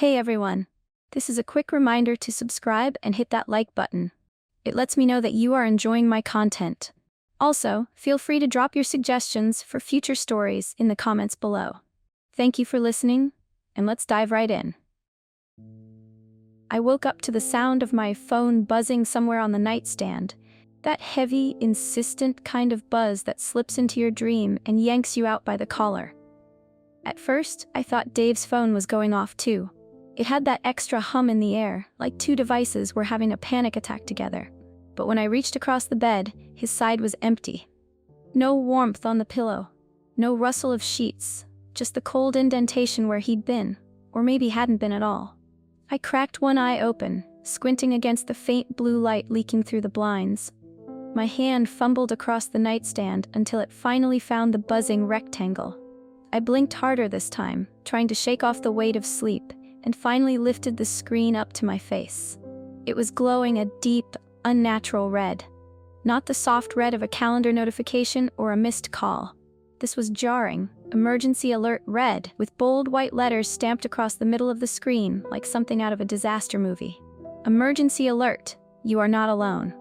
Hey everyone! This is a quick reminder to subscribe and hit that like button. It lets me know that you are enjoying my content. Also, feel free to drop your suggestions for future stories in the comments below. Thank you for listening, and let's dive right in. I woke up to the sound of my phone buzzing somewhere on the nightstand. That heavy, insistent kind of buzz that slips into your dream and yanks you out by the collar. At first, I thought Dave's phone was going off too. It had that extra hum in the air, like two devices were having a panic attack together. But when I reached across the bed, his side was empty. No warmth on the pillow, no rustle of sheets, just the cold indentation where he'd been, or maybe hadn't been at all. I cracked one eye open, squinting against the faint blue light leaking through the blinds. My hand fumbled across the nightstand until it finally found the buzzing rectangle. I blinked harder this time, trying to shake off the weight of sleep, and finally lifted the screen up to my face. It was glowing a deep, unnatural red. Not the soft red of a calendar notification or a missed call. This was jarring, emergency alert red, with bold white letters stamped across the middle of the screen like something out of a disaster movie. Emergency alert, you are not alone.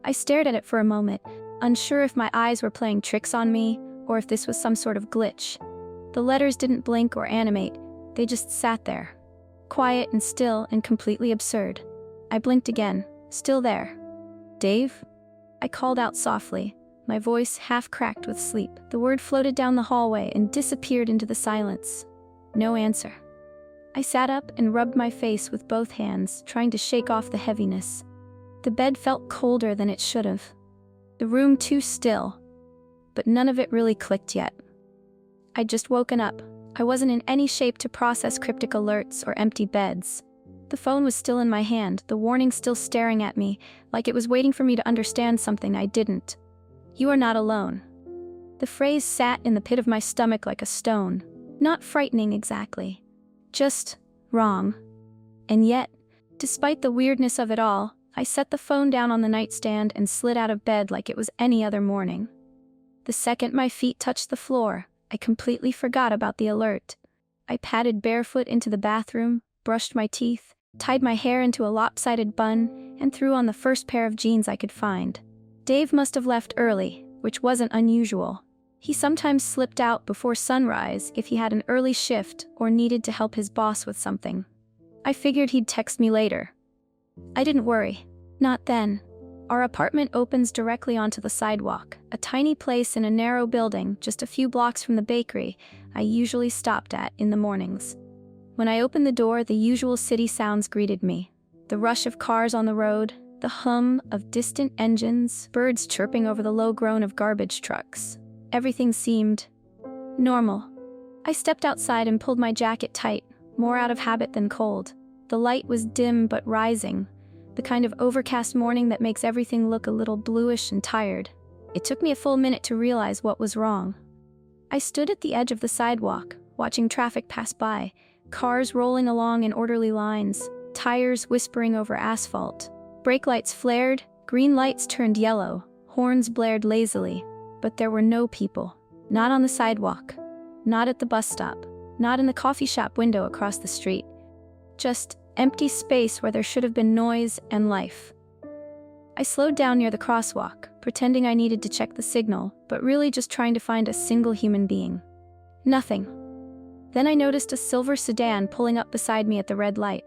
I stared at it for a moment, unsure if my eyes were playing tricks on me or if this was some sort of glitch. The letters didn't blink or animate, they just sat there. Quiet and still and completely absurd. I blinked again, still there. Dave? I called out softly, my voice half cracked with sleep. The word floated down the hallway and disappeared into the silence. No answer. I sat up and rubbed my face with both hands, trying to shake off the heaviness. The bed felt colder than it should have. The room too still. But none of it really clicked yet. I'd just woken up. I wasn't in any shape to process cryptic alerts or empty beds. The phone was still in my hand, the warning still staring at me, like it was waiting for me to understand something I didn't. You are not alone. The phrase sat in the pit of my stomach like a stone. Not frightening exactly. Just wrong. And yet, despite the weirdness of it all, I set the phone down on the nightstand and slid out of bed like it was any other morning. The second my feet touched the floor, I completely forgot about the alert. I padded barefoot into the bathroom, brushed my teeth, tied my hair into a lopsided bun, and threw on the first pair of jeans I could find. Dave must have left early, which wasn't unusual. He sometimes slipped out before sunrise if he had an early shift or needed to help his boss with something. I figured he'd text me later. I didn't worry. Not then. Our apartment opens directly onto the sidewalk, a tiny place in a narrow building just a few blocks from the bakery I usually stopped at in the mornings. When I opened the door, the usual city sounds greeted me. The rush of cars on the road, the hum of distant engines, birds chirping over the low groan of garbage trucks. Everything seemed normal. I stepped outside and pulled my jacket tight, more out of habit than cold. The light was dim but rising. The kind of overcast morning that makes everything look a little bluish and tired. It took me a full minute to realize what was wrong. I stood at the edge of the sidewalk, watching traffic pass by, cars rolling along in orderly lines, tires whispering over asphalt. Brake lights flared, green lights turned yellow, horns blared lazily, but there were no people. Not on the sidewalk, not at the bus stop, not in the coffee shop window across the street. Just empty space where there should have been noise and life. I slowed down near the crosswalk, pretending I needed to check the signal, but really just trying to find a single human being. Nothing. Then I noticed a silver sedan pulling up beside me at the red light.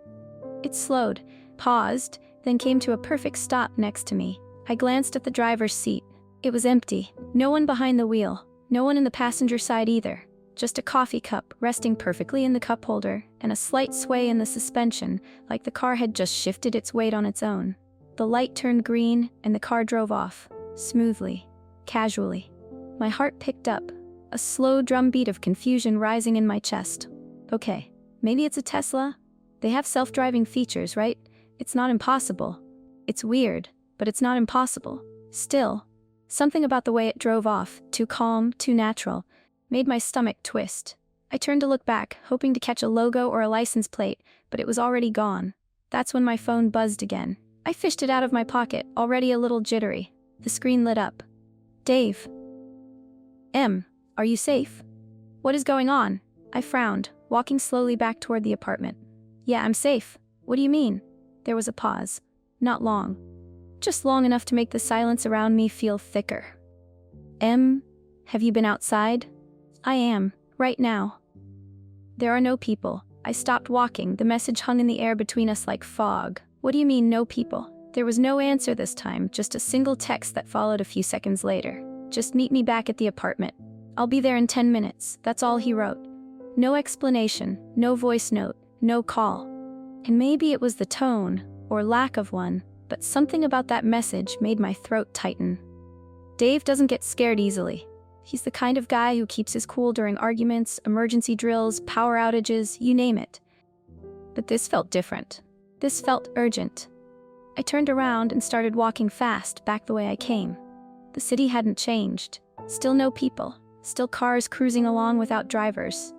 It slowed, paused, then came to a perfect stop next to me. I glanced at the driver's seat. It was empty. No one behind the wheel. No one in the passenger side either. Just a coffee cup resting perfectly in the cup holder, and a slight sway in the suspension, like the car had just shifted its weight on its own. The light turned green, and the car drove off, smoothly, casually. My heart picked up, a slow drumbeat of confusion rising in my chest. Okay, maybe it's a Tesla. They have self-driving features, right? It's not impossible. It's weird, but it's not impossible. Still, something about the way it drove off, too calm, too natural, made my stomach twist. I turned to look back, hoping to catch a logo or a license plate, but it was already gone. That's when my phone buzzed again. I fished it out of my pocket, already a little jittery. The screen lit up. Dave. Are you safe? What is going on? I frowned, walking slowly back toward the apartment. Yeah, I'm safe. What do you mean? There was a pause. Not long. Just long enough to make the silence around me feel thicker. Have you been outside? I am, right now. There are no people. I stopped walking, the message hung in the air between us like fog. What do you mean, no people? There was no answer this time, just a single text that followed a few seconds later. Just meet me back at the apartment. I'll be there in 10 minutes, that's all he wrote. No explanation, no voice note, no call. And maybe it was the tone, or lack of one, but something about that message made my throat tighten. Dave doesn't get scared easily. He's the kind of guy who keeps his cool during arguments, emergency drills, power outages, you name it. But this felt different. This felt urgent. I turned around and started walking fast back the way I came. The city hadn't changed. Still no people. Still cars cruising along without drivers.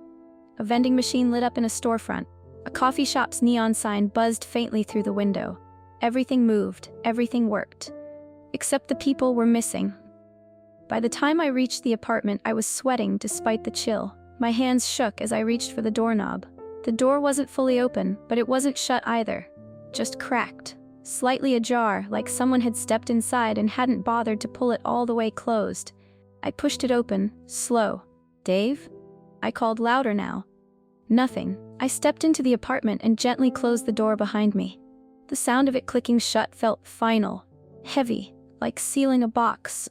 A vending machine lit up in a storefront. A coffee shop's neon sign buzzed faintly through the window. Everything moved. Everything worked. Except the people were missing. By the time I reached the apartment, I was sweating despite the chill. My hands shook as I reached for the doorknob. The door wasn't fully open, but it wasn't shut either. Just cracked. Slightly ajar, like someone had stepped inside and hadn't bothered to pull it all the way closed. I pushed it open, slow. Dave? I called louder now. Nothing. I stepped into the apartment and gently closed the door behind me. The sound of it clicking shut felt final, heavy, like sealing a box.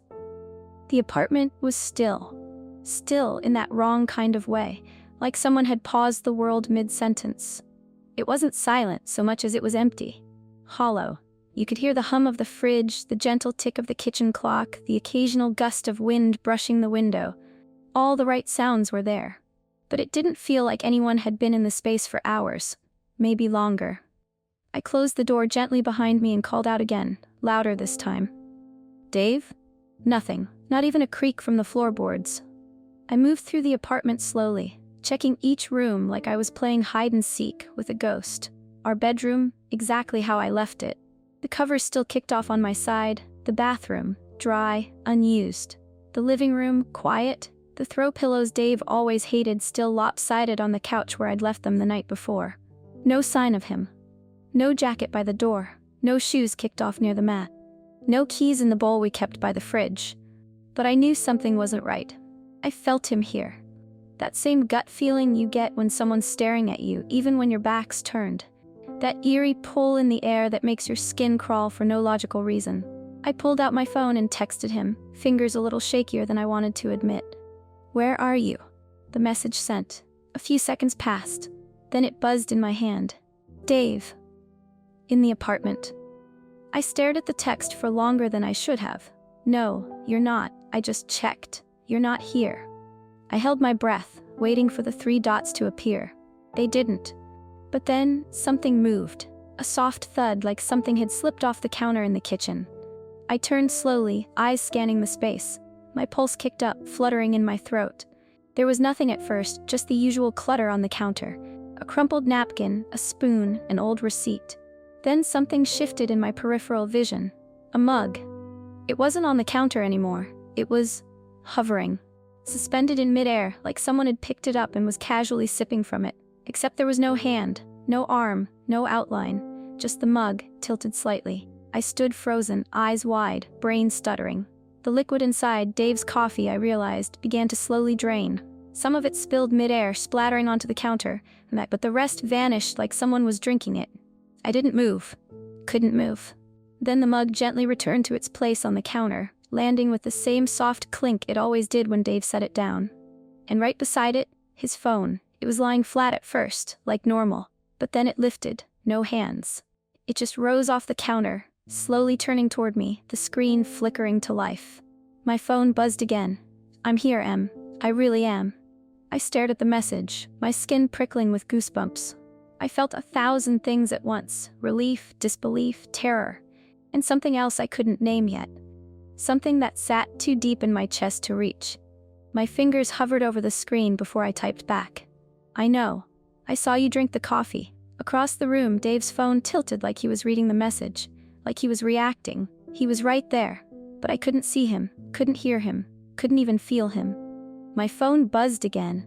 The apartment was still. Still in that wrong kind of way, like someone had paused the world mid-sentence. It wasn't silent so much as it was empty. Hollow. You could hear the hum of the fridge, the gentle tick of the kitchen clock, the occasional gust of wind brushing the window. All the right sounds were there. But it didn't feel like anyone had been in the space for hours, maybe longer. I closed the door gently behind me and called out again, louder this time. Dave? Nothing, not even a creak from the floorboards. I moved through the apartment slowly, checking each room like I was playing hide-and-seek with a ghost. Our bedroom, exactly how I left it. The covers still kicked off on my side. The bathroom, dry, unused. The living room, quiet. The throw pillows Dave always hated still lopsided on the couch where I'd left them the night before. No sign of him. No jacket by the door. No shoes kicked off near the mat. No keys in the bowl we kept by the fridge. But I knew something wasn't right. I felt him here. That same gut feeling you get when someone's staring at you, even when your back's turned. That eerie pull in the air that makes your skin crawl for no logical reason. I pulled out my phone and texted him, fingers a little shakier than I wanted to admit. Where are you? The message sent. A few seconds passed. Then it buzzed in my hand. Dave. In the apartment. I stared at the text for longer than I should have. No, you're not. I just checked. You're not here. I held my breath, waiting for the 3 dots to appear. They didn't. But then, something moved. A soft thud like something had slipped off the counter in the kitchen. I turned slowly, eyes scanning the space. My pulse kicked up, fluttering in my throat. There was nothing at first, just the usual clutter on the counter. A crumpled napkin, a spoon, an old receipt. Then something shifted in my peripheral vision. A mug. It wasn't on the counter anymore. It was hovering. Suspended in midair, like someone had picked it up and was casually sipping from it. Except there was no hand, no arm, no outline. Just the mug, tilted slightly. I stood frozen, eyes wide, brain stuttering. The liquid inside, Dave's coffee, I realized, began to slowly drain. Some of it spilled midair, splattering onto the counter, but the rest vanished like someone was drinking it. I didn't move. Couldn't move. Then the mug gently returned to its place on the counter, landing with the same soft clink it always did when Dave set it down. And right beside it, his phone. It was lying flat at first, like normal, but then it lifted, no hands. It just rose off the counter, slowly turning toward me, the screen flickering to life. My phone buzzed again. I'm here, Em. I really am. I stared at the message, my skin prickling with goosebumps. I felt 1,000 things at once, relief, disbelief, terror, and something else I couldn't name yet. Something that sat too deep in my chest to reach. My fingers hovered over the screen before I typed back. I know. I saw you drink the coffee. Across the room, Dave's phone tilted like he was reading the message, like he was reacting. He was right there, but I couldn't see him, couldn't hear him, couldn't even feel him. My phone buzzed again.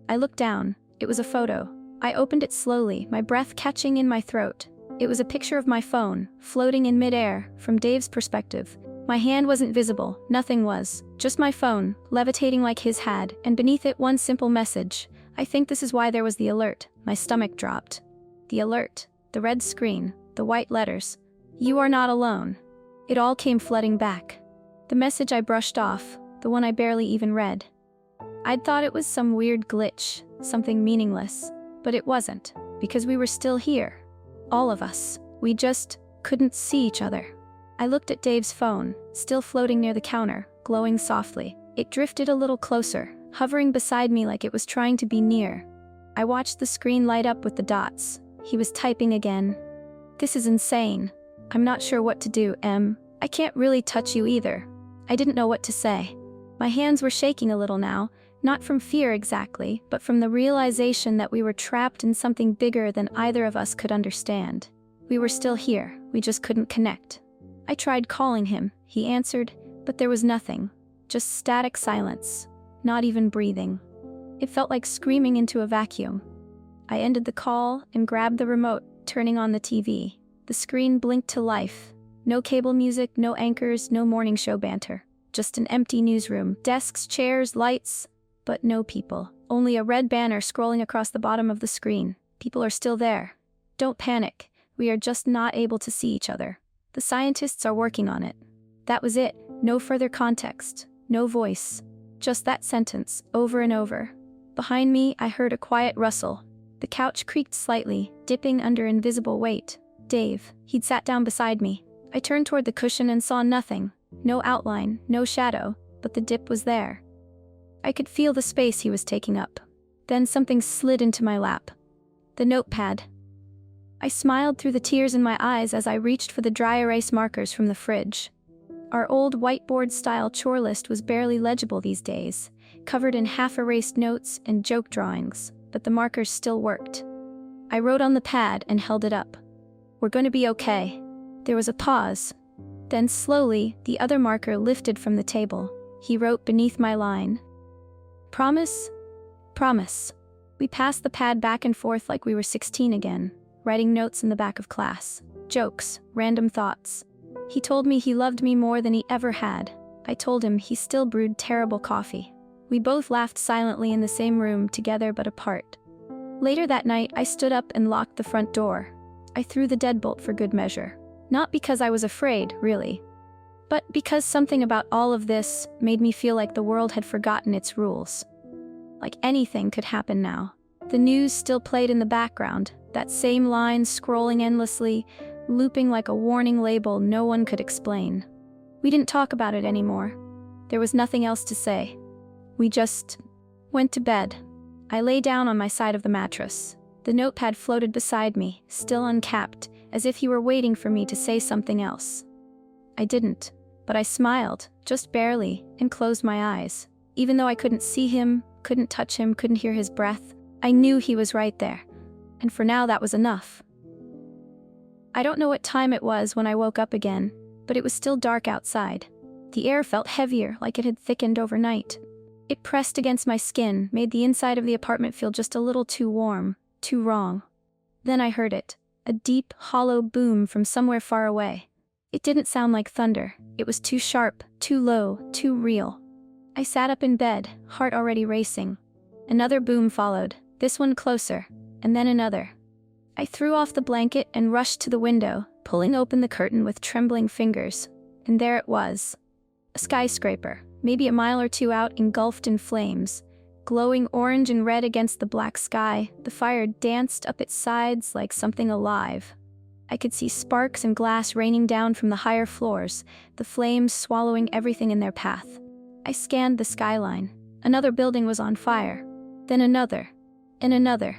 I looked down. It was a photo. I opened it slowly, my breath catching in my throat. It was a picture of my phone, floating in midair, from Dave's perspective. My hand wasn't visible, nothing was. Just my phone, levitating like his had, and beneath it one simple message. I think this is why there was the alert. My stomach dropped. The alert, the red screen, the white letters. You are not alone. It all came flooding back. The message I brushed off, the one I barely even read. I'd thought it was some weird glitch, something meaningless, but it wasn't, because we were still here. All of us. We just couldn't see each other. I looked at Dave's phone, still floating near the counter, glowing softly. It drifted a little closer, hovering beside me like it was trying to be near. I watched the screen light up with the dots. He was typing again. This is insane. I'm not sure what to do, Em. I can't really touch you either. I didn't know what to say. My hands were shaking a little now, not from fear exactly, but from the realization that we were trapped in something bigger than either of us could understand. We were still here, we just couldn't connect. I tried calling him, he answered, but there was nothing. Just static silence. Not even breathing. It felt like screaming into a vacuum. I ended the call and grabbed the remote, turning on the TV. The screen blinked to life. No cable music, no anchors, no morning show banter. Just an empty newsroom. Desks, chairs, lights, but no people. Only a red banner scrolling across the bottom of the screen. People are still there. Don't panic. We are just not able to see each other. The scientists are working on it. That was it. No further context. No voice. Just that sentence, over and over. Behind me, I heard a quiet rustle. The couch creaked slightly, dipping under invisible weight. Dave. He'd sat down beside me. I turned toward the cushion and saw nothing. No outline, no shadow, but the dip was there. I could feel the space he was taking up. Then something slid into my lap. The notepad. I smiled through the tears in my eyes as I reached for the dry erase markers from the fridge. Our old whiteboard-style chore list was barely legible these days, covered in half-erased notes and joke drawings, but the markers still worked. I wrote on the pad and held it up. We're going to be okay. There was a pause. Then slowly, the other marker lifted from the table. He wrote beneath my line. Promise? Promise. We passed the pad back and forth like we were 16 again, writing notes in the back of class. Jokes, random thoughts. He told me he loved me more than he ever had. I told him he still brewed terrible coffee. We both laughed silently in the same room, together but apart. Later that night, I stood up and locked the front door. I threw the deadbolt for good measure. Not because I was afraid, really, but because something about all of this made me feel like the world had forgotten its rules. Like anything could happen now. The news still played in the background, that same line scrolling endlessly, looping like a warning label no one could explain. We didn't talk about it anymore. There was nothing else to say. We just went to bed. I lay down on my side of the mattress. The notepad floated beside me, still uncapped, as if he were waiting for me to say something else. I didn't, but I smiled, just barely, and closed my eyes. Even though I couldn't see him, couldn't touch him, couldn't hear his breath, I knew he was right there. And for now that was enough. I don't know what time it was when I woke up again, but it was still dark outside. The air felt heavier, like it had thickened overnight. It pressed against my skin, made the inside of the apartment feel just a little too warm, too wrong. Then I heard it. A deep, hollow boom from somewhere far away. It didn't sound like thunder. It was too sharp, too low, too real. I sat up in bed, heart already racing. Another boom followed, this one closer, and then another. I threw off the blanket and rushed to the window, pulling open the curtain with trembling fingers. And there it was. A skyscraper, maybe a mile or two out, engulfed in flames. Glowing orange and red against the black sky, the fire danced up its sides like something alive. I could see sparks and glass raining down from the higher floors, the flames swallowing everything in their path. I scanned the skyline. Another building was on fire. Then another. And another.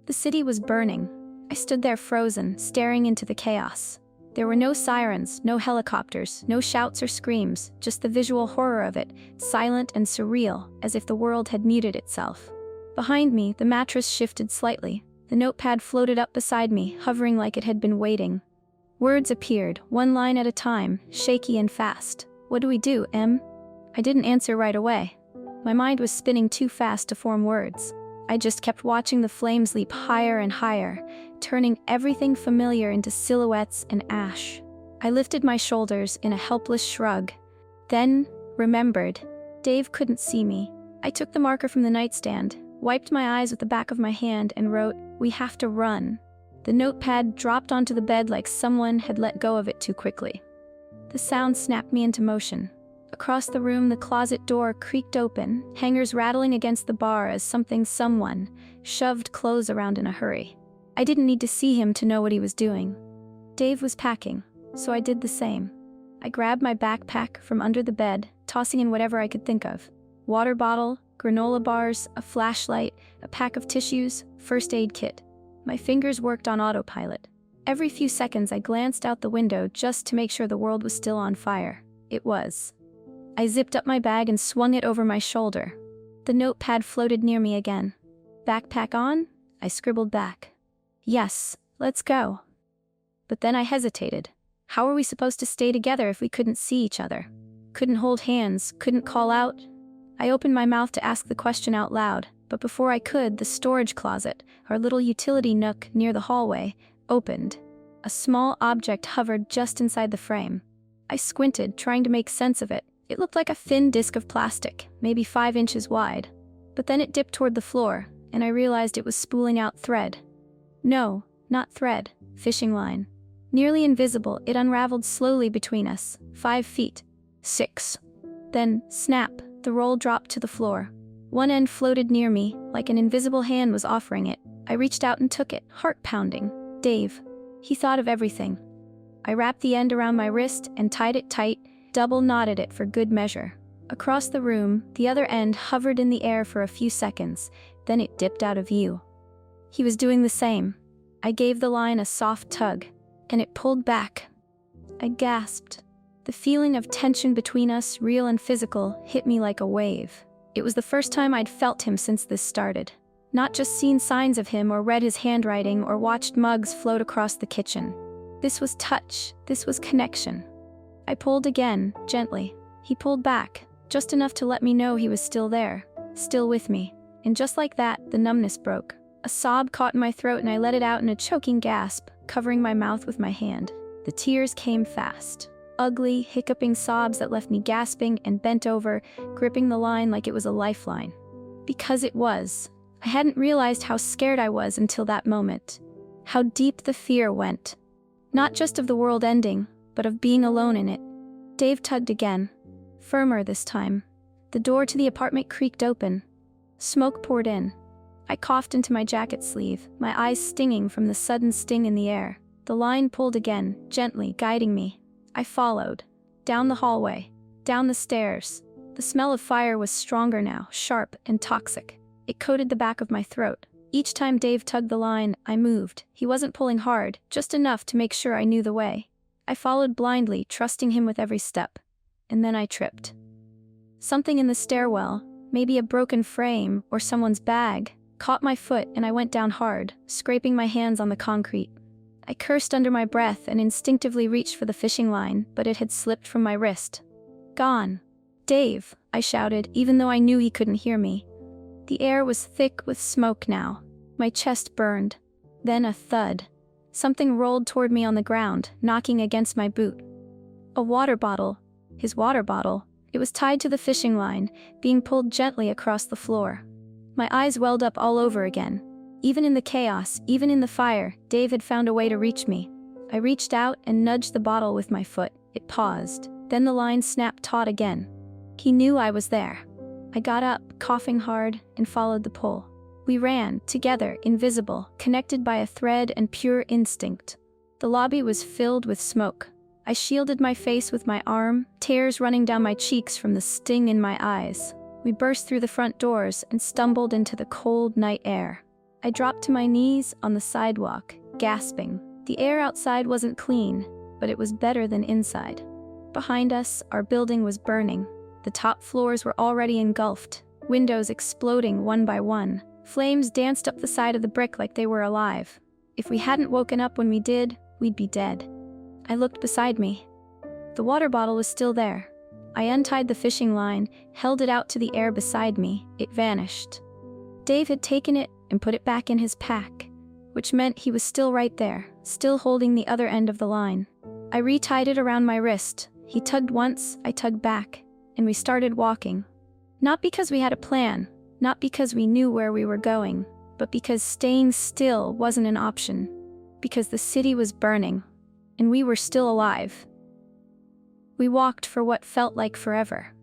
The city was burning. I stood there frozen, staring into the chaos. There were no sirens, no helicopters, no shouts or screams, just the visual horror of it, silent and surreal, as if the world had muted itself. Behind me, the mattress shifted slightly. The notepad floated up beside me, hovering like it had been waiting. Words appeared, one line at a time, shaky and fast. What do we do, Em? I didn't answer right away. My mind was spinning too fast to form words. I just kept watching the flames leap higher and higher, turning everything familiar into silhouettes and ash. I lifted my shoulders in a helpless shrug, then remembered. Dave couldn't see me. I took the marker from the nightstand, wiped my eyes with the back of my hand, and wrote, "We have to run." The notepad dropped onto the bed like someone had let go of it too quickly. The sound snapped me into motion. Across the room, the closet door creaked open, hangers rattling against the bar as someone shoved clothes around in a hurry. I didn't need to see him to know what he was doing. Dave was packing, so I did the same. I grabbed my backpack from under the bed, tossing in whatever I could think of. Water bottle, granola bars, a flashlight, a pack of tissues, first aid kit. My fingers worked on autopilot. Every few seconds I glanced out the window just to make sure the world was still on fire. It was. I zipped up my bag and swung it over my shoulder. The notepad floated near me again. "Backpack on?" I scribbled back. "Yes, let's go." But then I hesitated. How were we supposed to stay together if we couldn't see each other? Couldn't hold hands, couldn't call out? I opened my mouth to ask the question out loud, but before I could, the storage closet, our little utility nook near the hallway, opened. A small object hovered just inside the frame. I squinted, trying to make sense of it. It looked like a thin disc of plastic, maybe 5 inches wide. But then it dipped toward the floor, and I realized it was spooling out thread. No, not thread, fishing line. Nearly invisible, it unraveled slowly between us, 5 feet. 6. Then, snap, the roll dropped to the floor. One end floated near me, like an invisible hand was offering it. I reached out and took it, heart pounding. Dave. He thought of everything. I wrapped the end around my wrist and tied it tight, double knotted it for good measure. Across the room, the other end hovered in the air for a few seconds, then it dipped out of view. He was doing the same. I gave the line a soft tug, and it pulled back. I gasped. The feeling of tension between us, real and physical, hit me like a wave. It was the first time I'd felt him since this started. Not just seen signs of him or read his handwriting or watched mugs float across the kitchen. This was touch. This was connection. I pulled again, gently. He pulled back, just enough to let me know he was still there, still with me. And just like that, the numbness broke. A sob caught in my throat and I let it out in a choking gasp, covering my mouth with my hand. The tears came fast. Ugly, hiccuping sobs that left me gasping and bent over, gripping the line like it was a lifeline. Because it was. I hadn't realized how scared I was until that moment. How deep the fear went. Not just of the world ending, but of being alone in it. Dave tugged again. Firmer this time. The door to the apartment creaked open. Smoke poured in. I coughed into my jacket sleeve, my eyes stinging from the sudden sting in the air. The line pulled again, gently, guiding me. I followed. Down the hallway. Down the stairs. The smell of fire was stronger now, sharp and toxic. It coated the back of my throat. Each time Dave tugged the line, I moved. He wasn't pulling hard, just enough to make sure I knew the way. I followed blindly, trusting him with every step. And then I tripped. Something in the stairwell, maybe a broken frame or someone's bag, caught my foot and I went down hard, scraping my hands on the concrete. I cursed under my breath and instinctively reached for the fishing line, but it had slipped from my wrist. Gone. "Dave," I shouted, even though I knew he couldn't hear me. The air was thick with smoke now. My chest burned. Then a thud. Something rolled toward me on the ground, knocking against my boot. A water bottle. His water bottle. It was tied to the fishing line, being pulled gently across the floor. My eyes welled up all over again. Even in the chaos, even in the fire, Dave had found a way to reach me. I reached out and nudged the bottle with my foot. It paused. Then the line snapped taut again. He knew I was there. I got up, coughing hard, and followed the pull. We ran, together, invisible, connected by a thread and pure instinct. The lobby was filled with smoke. I shielded my face with my arm, tears running down my cheeks from the sting in my eyes. We burst through the front doors and stumbled into the cold night air. I dropped to my knees on the sidewalk, gasping. The air outside wasn't clean, but it was better than inside. Behind us, our building was burning. The top floors were already engulfed, windows exploding one by one. Flames danced up the side of the brick like they were alive. If we hadn't woken up when we did, we'd be dead. I looked beside me. The water bottle was still there. I untied the fishing line, held it out to the air beside me. It vanished. Dave had taken it and put it back in his pack, which meant he was still right there, still holding the other end of the line. I retied it around my wrist. He tugged once, I tugged back, and we started walking. Not because we had a plan, not because we knew where we were going, but because staying still wasn't an option. Because the city was burning, and we were still alive. We walked for what felt like forever.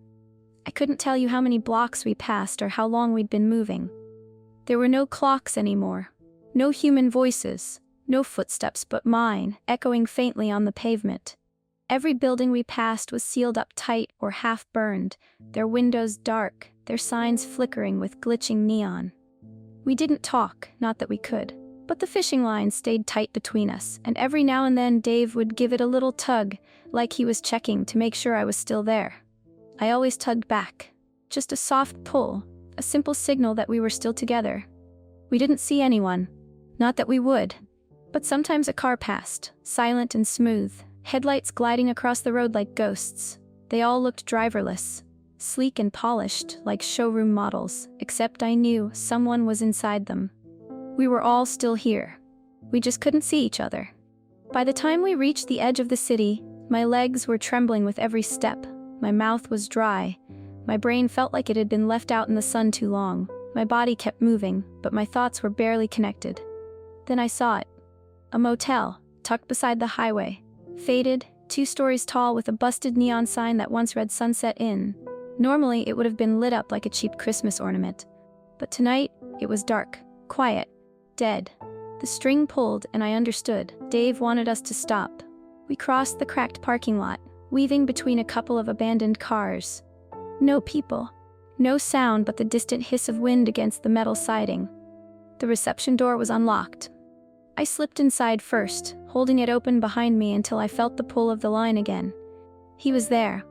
I couldn't tell you how many blocks we passed or how long we'd been moving. There were no clocks anymore, no human voices, no footsteps but mine, echoing faintly on the pavement. Every building we passed was sealed up tight or half-burned, their windows dark, their signs flickering with glitching neon. We didn't talk, not that we could, but the fishing line stayed tight between us, and every now and then Dave would give it a little tug, like he was checking to make sure I was still there. I always tugged back. Just a soft pull, a simple signal that we were still together. We didn't see anyone. Not that we would. But sometimes a car passed, silent and smooth, headlights gliding across the road like ghosts. They all looked driverless, sleek and polished, like showroom models, except I knew someone was inside them. We were all still here. We just couldn't see each other. By the time we reached the edge of the city, my legs were trembling with every step. My mouth was dry. My brain felt like it had been left out in the sun too long. My body kept moving, but my thoughts were barely connected. Then I saw it. A motel, tucked beside the highway. Faded, 2 stories tall with a busted neon sign that once read Sunset Inn. Normally, it would have been lit up like a cheap Christmas ornament. But tonight, it was dark, quiet, dead. The string pulled, and I understood. Dave wanted us to stop. We crossed the cracked parking lot, weaving between a couple of abandoned cars. No people. No sound but the distant hiss of wind against the metal siding. The reception door was unlocked. I slipped inside first, holding it open behind me until I felt the pull of the line again. He was there.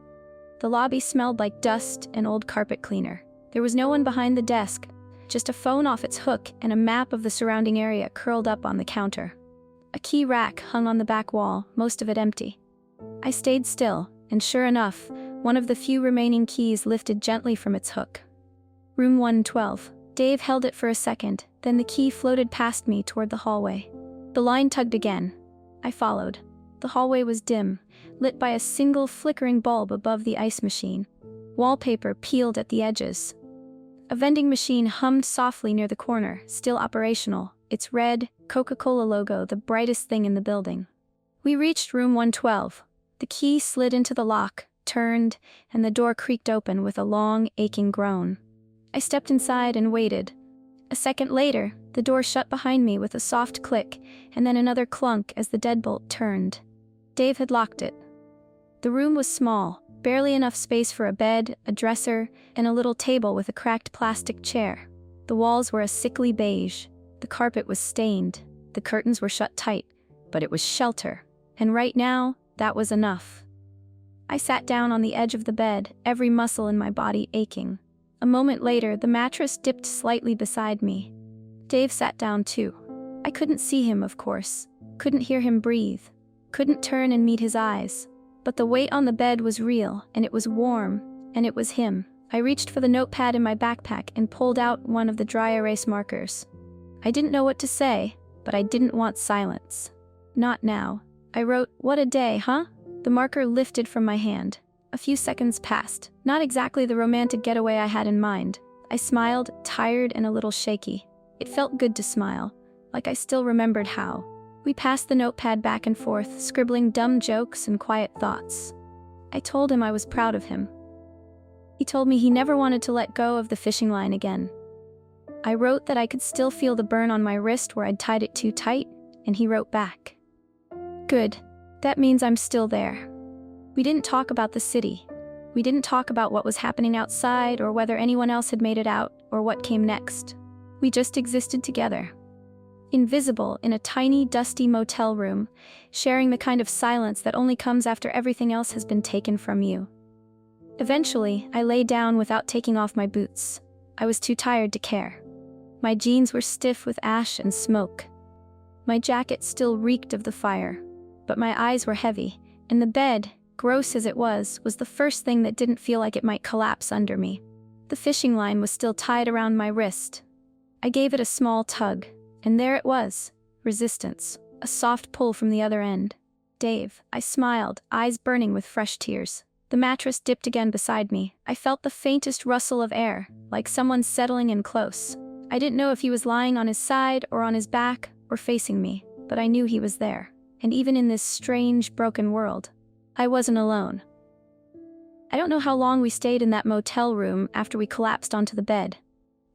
The lobby smelled like dust and old carpet cleaner. There was no one behind the desk, just a phone off its hook and a map of the surrounding area curled up on the counter. A key rack hung on the back wall, most of it empty. I stayed still, and sure enough, one of the few remaining keys lifted gently from its hook. Room 112. Dave held it for a second, then the key floated past me toward the hallway. The line tugged again. I followed. The hallway was dim, lit by a single flickering bulb above the ice machine. Wallpaper peeled at the edges. A vending machine hummed softly near the corner, still operational, its red, Coca-Cola logo the brightest thing in the building. We reached room 112. The key slid into the lock, turned, and the door creaked open with a long, aching groan. I stepped inside and waited. A second later, the door shut behind me with a soft click, and then another clunk as the deadbolt turned. Dave had locked it. The room was small, barely enough space for a bed, a dresser, and a little table with a cracked plastic chair. The walls were a sickly beige. The carpet was stained. The curtains were shut tight, but it was shelter. And right now, that was enough. I sat down on the edge of the bed, every muscle in my body aching. A moment later, the mattress dipped slightly beside me. Dave sat down too. I couldn't see him, of course. Couldn't hear him breathe. Couldn't turn and meet his eyes. But the weight on the bed was real, and it was warm, and it was him. I reached for the notepad in my backpack and pulled out one of the dry erase markers. I didn't know what to say, but I didn't want silence. Not now. I wrote, "What a day, huh?" The marker lifted from my hand. A few seconds passed. Not exactly the romantic getaway I had in mind. I smiled, tired and a little shaky. It felt good to smile, like I still remembered how. We passed the notepad back and forth, scribbling dumb jokes and quiet thoughts. I told him I was proud of him. He told me he never wanted to let go of the fishing line again. I wrote that I could still feel the burn on my wrist where I'd tied it too tight, and he wrote back. Good. That means I'm still there. We didn't talk about the city. We didn't talk about what was happening outside or whether anyone else had made it out or what came next. We just existed together. Invisible in a tiny, dusty motel room, sharing the kind of silence that only comes after everything else has been taken from you. Eventually, I lay down without taking off my boots. I was too tired to care. My jeans were stiff with ash and smoke. My jacket still reeked of the fire, but my eyes were heavy, and the bed, gross as it was the first thing that didn't feel like it might collapse under me. The fishing line was still tied around my wrist. I gave it a small tug, and there it was. Resistance. A soft pull from the other end. Dave, I smiled, eyes burning with fresh tears. The mattress dipped again beside me. I felt the faintest rustle of air, like someone settling in close. I didn't know if he was lying on his side or on his back or facing me, but I knew he was there. And even in this strange, broken world, I wasn't alone. I don't know how long we stayed in that motel room after we collapsed onto the bed.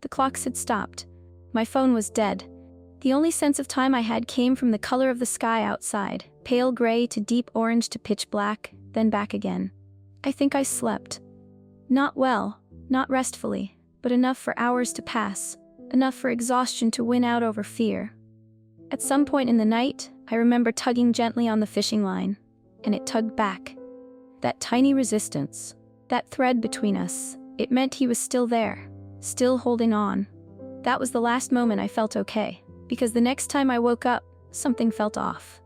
The clocks had stopped. My phone was dead. The only sense of time I had came from the color of the sky outside, pale gray to deep orange to pitch black, then back again. I think I slept. Not well, not restfully, but enough for hours to pass, enough for exhaustion to win out over fear. At some point in the night, I remember tugging gently on the fishing line, and it tugged back. That tiny resistance, that thread between us, it meant he was still there, still holding on. That was the last moment I felt okay, because the next time I woke up, something felt off.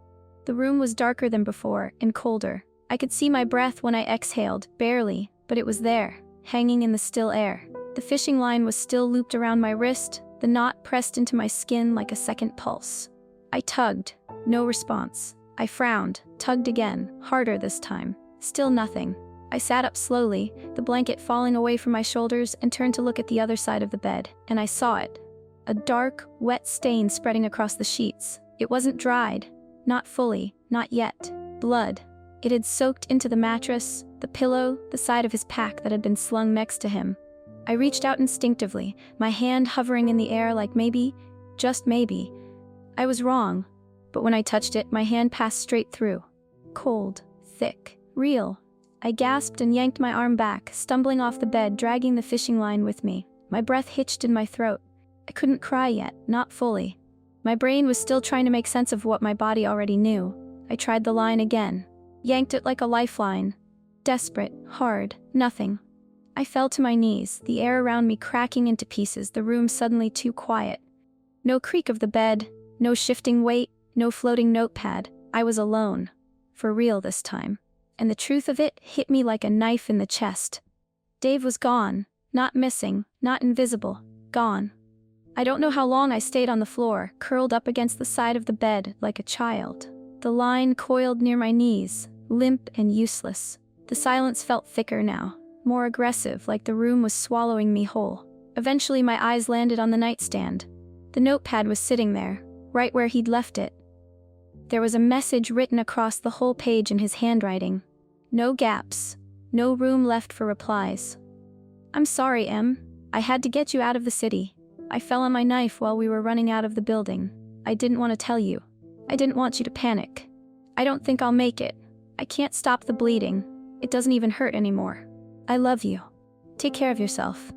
The room was darker than before and colder. I could see my breath when I exhaled, barely, but it was there, hanging in the still air. The fishing line was still looped around my wrist, the knot pressed into my skin like a second pulse. I tugged, no response. I frowned, tugged again, harder this time. Still nothing. I sat up slowly, the blanket falling away from my shoulders, and turned to look at the other side of the bed, and I saw it. A dark, wet stain spreading across the sheets. It wasn't dried. Not fully, not yet. Blood. It had soaked into the mattress, the pillow, the side of his pack that had been slung next to him. I reached out instinctively, my hand hovering in the air like maybe, just maybe. I was wrong, but when I touched it, my hand passed straight through. Cold, thick, real. I gasped and yanked my arm back, stumbling off the bed, dragging the fishing line with me. My breath hitched in my throat. I couldn't cry yet, not fully. My brain was still trying to make sense of what my body already knew. I tried the line again. Yanked it like a lifeline. Desperate, hard, nothing. I fell to my knees, the air around me cracking into pieces, the room suddenly too quiet. No creak of the bed, no shifting weight, no floating notepad. I was alone. For real this time. And the truth of it hit me like a knife in the chest. Dave was gone. Not missing, not invisible. Gone. I don't know how long I stayed on the floor, curled up against the side of the bed like a child. The line coiled near my knees, limp and useless. The silence felt thicker now, more aggressive, like the room was swallowing me whole. Eventually my eyes landed on the nightstand. The notepad was sitting there, right where he'd left it. There was a message written across the whole page in his handwriting. No gaps, no room left for replies. I'm sorry, Em. I had to get you out of the city. I fell on my knife while we were running out of the building. I didn't want to tell you. I didn't want you to panic. I don't think I'll make it. I can't stop the bleeding. It doesn't even hurt anymore. I love you. Take care of yourself.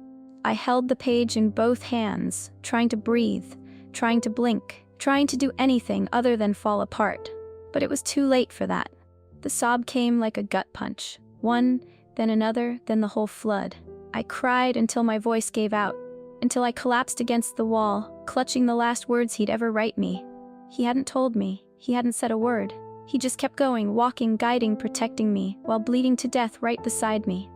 I held the page in both hands, trying to breathe, trying to blink, trying to do anything other than fall apart. But it was too late for that. The sob came like a gut punch. One, then another, then the whole flood. I cried until my voice gave out, until I collapsed against the wall, clutching the last words he'd ever write me. He hadn't told me. He hadn't said a word. He just kept going, walking, guiding, protecting me, while bleeding to death right beside me.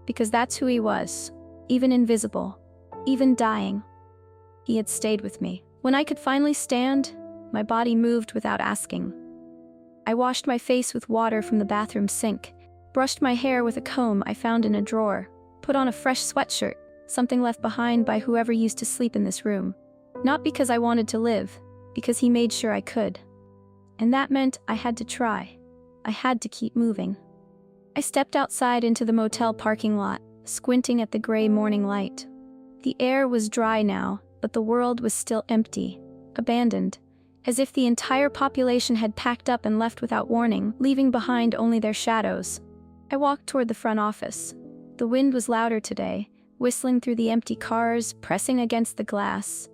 Because that's who he was. Even invisible. Even dying. He had stayed with me. When I could finally stand, my body moved without asking. I washed my face with water from the bathroom sink, brushed my hair with a comb I found in a drawer, put on a fresh sweatshirt, something left behind by whoever used to sleep in this room. Not because I wanted to live, because he made sure I could. And that meant I had to try. I had to keep moving. I stepped outside into the motel parking lot, squinting at the gray morning light. The air was dry now, but the world was still empty, abandoned, as if the entire population had packed up and left without warning, leaving behind only their shadows. I walked toward the front office. The wind was louder today, whistling through the empty cars, pressing against the glass.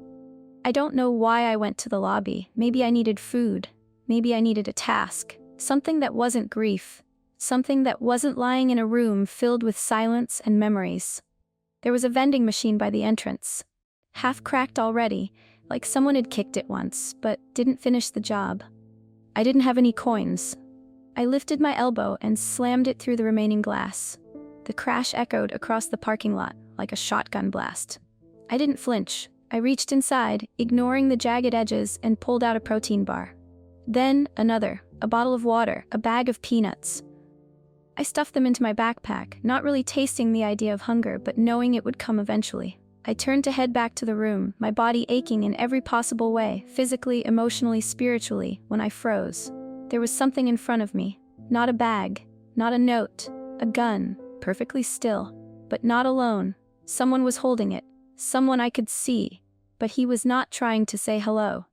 I don't know why I went to the lobby. Maybe I needed food. Maybe I needed a task. Something that wasn't grief. Something that wasn't lying in a room filled with silence and memories. There was a vending machine by the entrance. Half cracked already, like someone had kicked it once, but didn't finish the job. I didn't have any coins. I lifted my elbow and slammed it through the remaining glass. The crash echoed across the parking lot like a shotgun blast. I didn't flinch. I reached inside, ignoring the jagged edges, and pulled out a protein bar. Then, another, a bottle of water, a bag of peanuts. I stuffed them into my backpack, not really tasting the idea of hunger, but knowing it would come eventually. I turned to head back to the room, my body aching in every possible way, physically, emotionally, spiritually, when I froze. There was something in front of me. Not a bag, not a note, a gun, perfectly still. But not alone. Someone was holding it, someone I could see, but he was not trying to say hello.